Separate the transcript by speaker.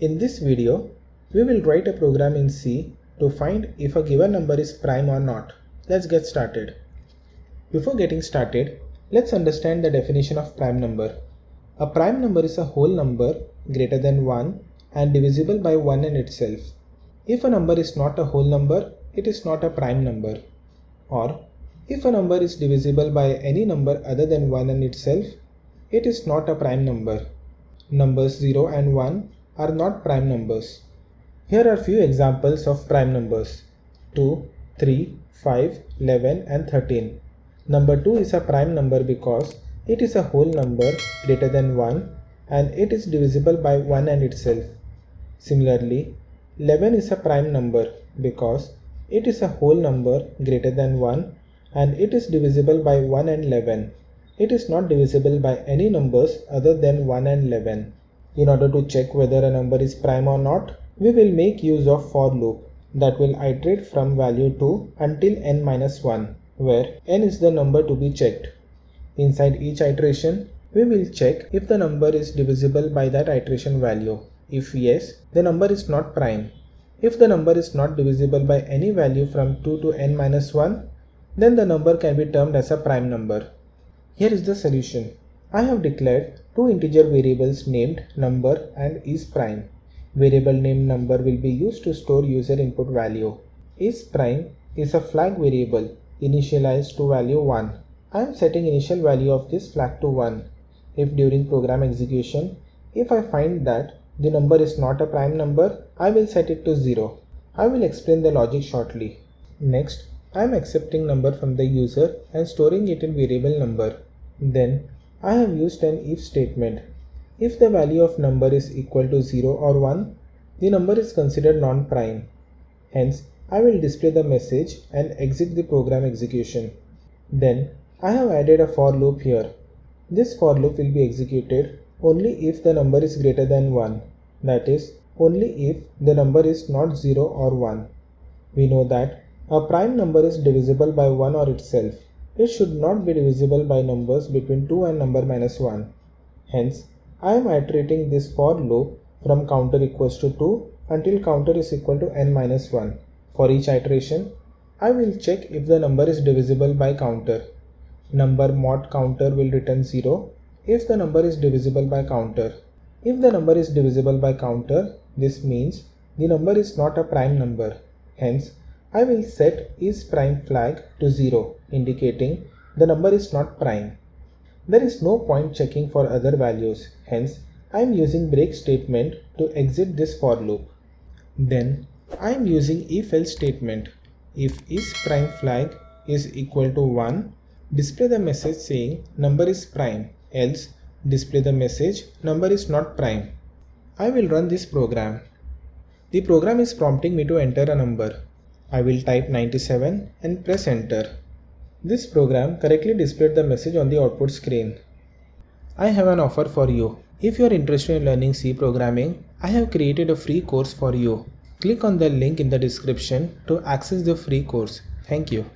Speaker 1: In this video, we will write a program in C to find if a given number is prime or not. Let's get started. Before getting started, let's understand the definition of prime number. A prime number is a whole number greater than 1 and divisible by 1 in itself. If a number is not a whole number, it is not a prime number. Or, if a number is divisible by any number other than 1 in itself, it is not a prime number. Numbers 0 and 1 are not prime numbers. Here are few examples of prime numbers: 2, 3, 5, 11 and 13. Number 2 is a prime number because it is a whole number greater than 1 and it is divisible by 1 and itself. Similarly, 11 is a prime number because it is a whole number greater than 1 and it is divisible by 1 and 11. It is not divisible by any numbers other than 1 and 11. In order to check whether a number is prime or not, we will make use of for loop that will iterate from value 2 until n-1, where n is the number to be checked. Inside each iteration, we will check if the number is divisible by that iteration value. If yes, the number is not prime. If the number is not divisible by any value from 2 to n-1, then the number can be termed as a prime number. Here is the solution. I have declared two integer variables named number and is prime. Variable named number will be used to store user input value. Is prime is a flag variable initialized to value 1. I am setting initial value of this flag to 1. If during program execution, if I find that the number is not a prime number, I will set it to 0. I will explain the logic shortly. Next, I am accepting number from the user and storing it in variable number. Then, I have used an if statement. If the value of number is equal to 0 or 1, the number is considered non-prime. Hence, I will display the message and exit the program execution. Then, I have added a for loop here. This for loop will be executed only if the number is greater than 1. That is, only if the number is not 0 or 1. We know that a prime number is divisible by 1 or itself. It should not be divisible by numbers between 2 and number -1. Hence, I am iterating this for loop from counter equals to 2 until counter is equal to n-1. For each iteration, I will check if the number is divisible by counter. Number mod counter will return 0 if the number is divisible by counter. If the number is divisible by counter, this means the number is not a prime number. Hence, I will set is prime flag to 0, indicating the number is not prime. There is no point checking for other values. Hence, I am using break statement to exit this for loop. Then, I am using if else statement. If is prime flag is equal to 1, display the message saying number is prime, else display the message number is not prime. I will run this program. The program is prompting me to enter a number. I will type 97 and press enter. This program correctly displayed the message on the output screen. I have an offer for you. If you are interested in learning C programming, I have created a free course for you. Click on the link in the description to access the free course. Thank you.